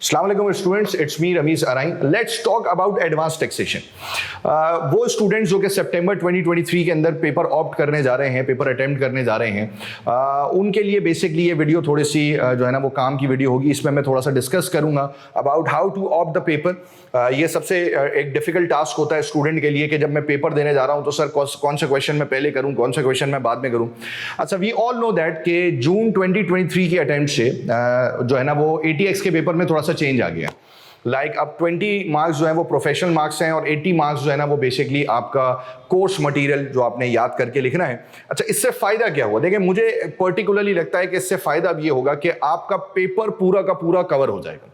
अस्सलाम वालेकुम students, it's me Ramiz Arain. Let's talk about advance taxation. वो स्टूडेंट्स जो कि सितंबर 2023 के अंदर पेपर ऑप्ट करने जा रहे हैं, पेपर अटेम्प्ट करने जा रहे हैं, उनके लिए बेसिकली ये वीडियो थोड़ी सी जो है ना वो काम की वीडियो होगी। इसमें मैं थोड़ा सा डिस्कस करूंगा about how to opt the paper. ये सबसे एक डिफिकल्ट टास्क होता है स्टूडेंट के लिए कि जब मैं पेपर देने जा रहा हूं तो सर कौन सा क्वेश्चन मैं पहले करूं, कौन सा क्वेश्चन मैं बाद में करूं। अच्छा, वी ऑल नो दैट कि जून 2023 के अटेम्प्ट से जो है ना वो ATX के पेपर में थोड़ा सा चेंज आ गया। लाइक अब 20 मार्क्स जो है वो प्रोफेशनल मार्क्स हैं और 80 मार्क्स जो है ना वो बेसिकली आपका कोर्स मटेरियल जो आपने याद करके लिखना है। अच्छा, इससे फायदा क्या हुआ? देखिए, मुझे पर्टिकुलरली लगता है कि इससे फायदा अब ये होगा कि आपका पेपर पूरा का पूरा कवर हो जाएगा।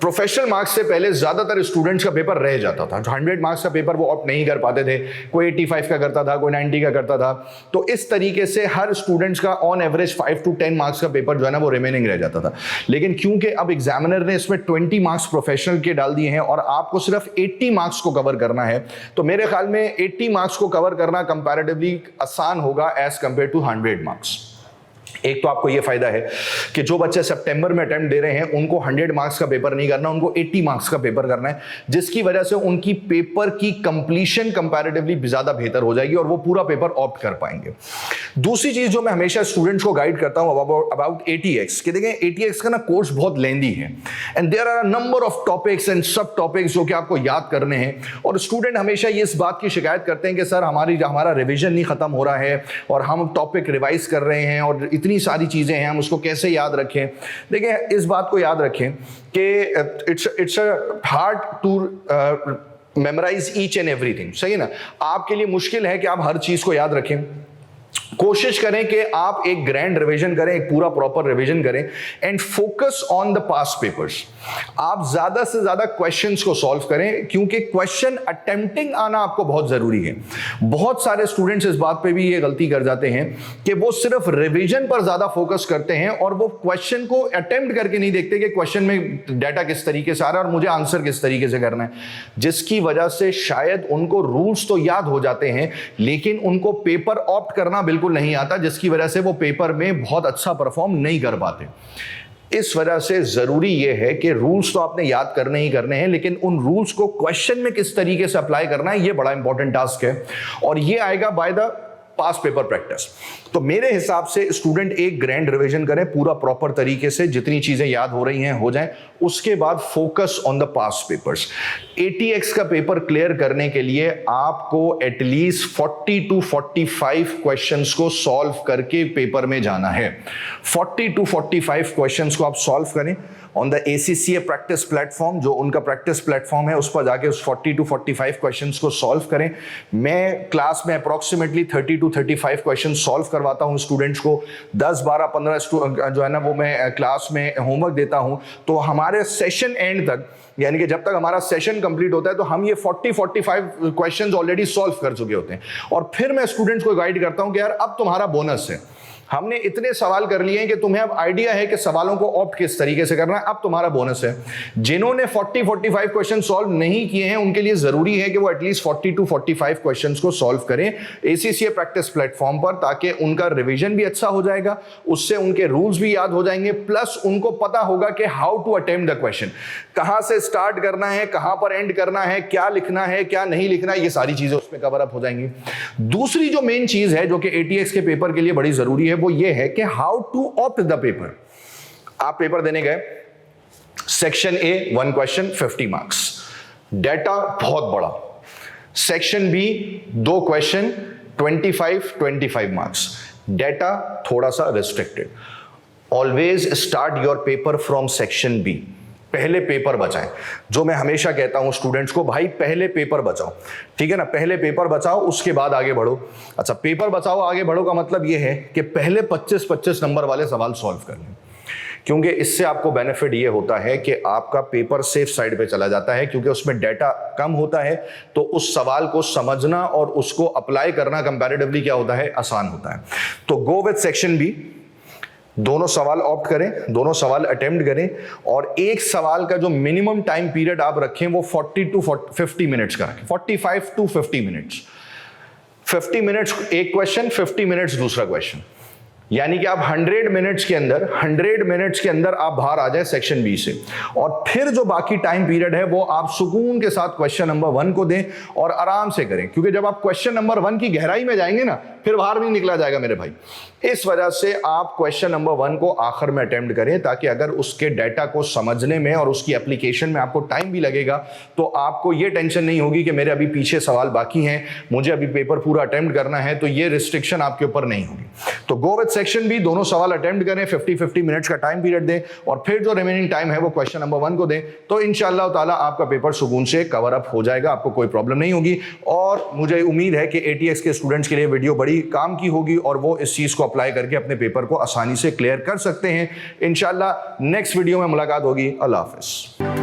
प्रोफेशनल मार्क्स से पहले ज्यादातर स्टूडेंट्स का पेपर रह जाता था। 100 मार्क्स का पेपर वो ऑप्ट नहीं कर पाते थे, कोई 85 का करता था, कोई 90 का करता था। तो इस तरीके से हर स्टूडेंट्स का ऑन एवरेज 5 to 10 मार्क्स का पेपर जो है ना वो रिमेनिंग रह जाता था। लेकिन क्योंकि अब एग्जामिनर ने इसमें 20 मार्क्स प्रोफेशनल के डाल दिए हैं और आपको सिर्फ 80 मार्क्स को कवर करना है, तो मेरे ख्याल में 80 मार्क्स को कवर करना कंपैरेटिवली आसान होगा एज कंपेयर टू 100 मार्क्स। एक तो आपको यह फायदा है कि जो बच्चे सितंबर में अटेम्प्ट दे रहे हैं उनको 100 मार्क्स का पेपर नहीं करना, उनको 80 मार्क्स का पेपर करना है, जिसकी वजह से उनकी पेपर की कंप्लीशन कंपैरेटिवली ज्यादा बेहतर हो जाएगी और वो पूरा पेपर ऑप्ट कर पाएंगे। दूसरी चीज जो मैं हमेशा स्टूडेंट्स को गाइड करता हूं अबाउट ATX कि देखें, ATX का ना कोर्स बहुत लेंदी है and there are a number of topics and subtopics जो कि आपको याद करने हैं। और स्टूडेंट हमेशा ये इस बात की शिकायत करते हैं कि सर हमारा रिविजन नहीं खत्म हो रहा है और हम टॉपिक रिवाइज कर रहे हैं और इतनी सारी चीजें हैं, हम उसको कैसे याद रखें। देखिए, इस बात को याद रखें कि it's a hard to memorise each and everything. सही है ना? आपके लिए मुश्किल है कि आप हर चीज को याद रखें। कोशिश करें कि आप एक ग्रैंड रिवीजन करें, एक पूरा प्रॉपर रिवीजन करें and focus on the past papers. आप ज्यादा से ज्यादा क्वेश्चंस को सॉल्व करें क्योंकि क्वेश्चन अटेम्प्टिंग आना आपको बहुत जरूरी है। बहुत सारे स्टूडेंट्स इस बात पे भी ये गलती कर जाते हैं कि वो सिर्फ रिवीजन पर ज्यादा फोकस करते हैं और वो क्वेश्चन को अटेम्प्ट करके नहीं देखते कि क्वेश्चन में डाटा किस तरीके से आ रहा है और मुझे आंसर किस तरीके से करना है, जिसकी वजह से शायद उनको रूल्स तो याद हो जाते हैं लेकिन उनको पेपर ऑप्ट करना बिल्कुल नहीं आता, जिसकी वजह से वो पेपर में बहुत अच्छा परफॉर्म नहीं कर पाते। इस वजह से जरूरी यह है कि रूल्स तो आपने याद करने ही करने हैं, लेकिन उन रूल्स को क्वेश्चन में किस तरीके से अप्लाई करना है, यह बड़ा इंपॉर्टेंट टास्क है और यह आएगा by the past paper practice. तो मेरे हिसाब से स्टूडेंट एक ग्रैंड रिवीजन करें पूरा प्रॉपर तरीके से, जितनी चीजें याद हो रही हैं हो जाएं, उसके बाद focus on the past papers. ATX का पेपर क्लियर करने के लिए आपको एटलीस्ट 40 to 45 क्वेश्चंस को सॉल्व करके पेपर में जाना है। 40 to 45 क्वेश्चंस को आप सॉल्व करें on the ACCA practice platform, जो उनका प्रैक्टिस प्लेटफॉर्म है, उस पर जाके उस 40 to 45 क्वेश्चंस को सॉल्व करें। मैं क्लास में अप्रोक्सीमेटली 30 to 35 क्वेश्चन सॉल्व करवाता हूं स्टूडेंट्स को। 10, 12, 15 जो है ना वो मैं क्लास में होमवर्क देता हूं। तो हमारे सेशन एंड तक, यानी कि जब तक हमारा सेशन कंप्लीट होता है, तो हम ये 40-45 क्वेश्चंस ऑलरेडी सॉल्व कर चुके होते हैं और फिर मैं स्टूडेंट्स को गाइड करता हूं कि यार अब तुम्हारा बोनस है, हमने इतने सवाल कर लिए हैं कि तुम्हें अब आइडिया है कि सवालों को ऑप्ट किस तरीके से करना है, अब तुम्हारा बोनस है। जिन्होंने 40-45 क्वेश्चन सॉल्व नहीं किए हैं उनके लिए जरूरी है कि वो एटलीस्ट 40 to 45 क्वेश्चंस को सॉल्व करें ACCA प्रैक्टिस प्लेटफॉर्म पर, ताकि उनका रिवीजन भी अच्छा हो जाएगा, उससे उनके रूल्स भी याद हो जाएंगे, प्लस उनको पता होगा कि how to attempt the question, कहां से स्टार्ट करना है, कहां पर एंड करना है, क्या लिखना है, क्या नहीं लिखना है, ये सारी चीजें उसमें कवर अप हो जाएंगी। दूसरी जो मेन चीज है जो कि ATX के पेपर के लिए बड़ी जरूरी है वो ये है कि how to opt the paper. आप पेपर देने गए, section A 1 question 50 marks, data बहुत बड़ा। Section B 2 question 25 marks, data थोड़ा सा restricted. Always start your paper from section B। पहले पेपर बचाएं। जो मैं हमेशा कहता हूं स्टूडेंट्स को, भाई पहले पेपर बचाओ, ठीक है ना? पहले पेपर बचाओ, उसके बाद आगे बढ़ो। अच्छा, पेपर बचाओ आगे बढ़ो का मतलब यह है कि पहले 25-25 नंबर वाले सवाल सॉल्व कर लें, क्योंकि इससे आपको बेनिफिट ये होता है कि आपका पेपर सेफ साइड पे चला जाता है, क्योंकि उसमें डाटा कम होता है, तो उस सवाल को समझना और उसको अप्लाई करना कंपैरेटिवली क्या होता है, आसान होता है। तो गो विद सेक्शन B, दोनों सवाल ऑप्ट करें, दोनों सवाल अटेम्प्ट करें और एक सवाल का जो मिनिमम टाइम पीरियड आप रखें वो 40 to 50 मिनट्स का रखें, 45 to 50 मिनट्स। 50 मिनट्स एक क्वेश्चन, 50 मिनट्स दूसरा क्वेश्चन। यानी कि आप 100 मिनट्स के अंदर आप बाहर आ जाए सेक्शन बी से, और फिर जो बाकी टाइम पीरियड है वो आप सुकून के साथ क्वेश्चन नंबर 1 को दें और आराम से करें, क्योंकि जब आप क्वेश्चन नंबर 1 की गहराई में जाएंगे ना फिर बाहर नहीं निकला जाएगा मेरे भाई। इस वजह से आप क्वेश्चन नंबर 1 को आखिर में अटेम्प्ट करें, ताकि अगर उसके डाटा को समझने में और उसकी एप्लीकेशन में आपको टाइम भी लगेगा तो आपको ये टेंशन नहीं होगी कि मेरे अभी पीछे सवाल बाकी हैं, मुझे अभी पेपर पूरा अटेम्प्ट करना है, तो ये रिस्ट्रिक्शन आपके ऊपर नहीं होगी। तो गो विद सेक्शन बी, दोनों सवाल अटेम्प्ट करें, 50-50 मिनट्स का टाइम पीरियड दें और फिर जो रिमेनिंग टाइम है वो क्वेश्चन नंबर 1 को दें, तो इंशाअल्लाह ताला आपका पेपर सुकून से कवर अप हो जाएगा, आपको कोई प्रॉब्लम नहीं होगी। और मुझे उम्मीद है कि ATX के स्टूडेंट्स के लिए वीडियो बड़ी काम की होगी और वो इस चीज को अप्लाई करके अपने पेपर को आसानी से क्लियर कर सकते हैं। इंशाअल्लाह नेक्स्ट वीडियो में मुलाकात होगी। अल्लाह हाफिज।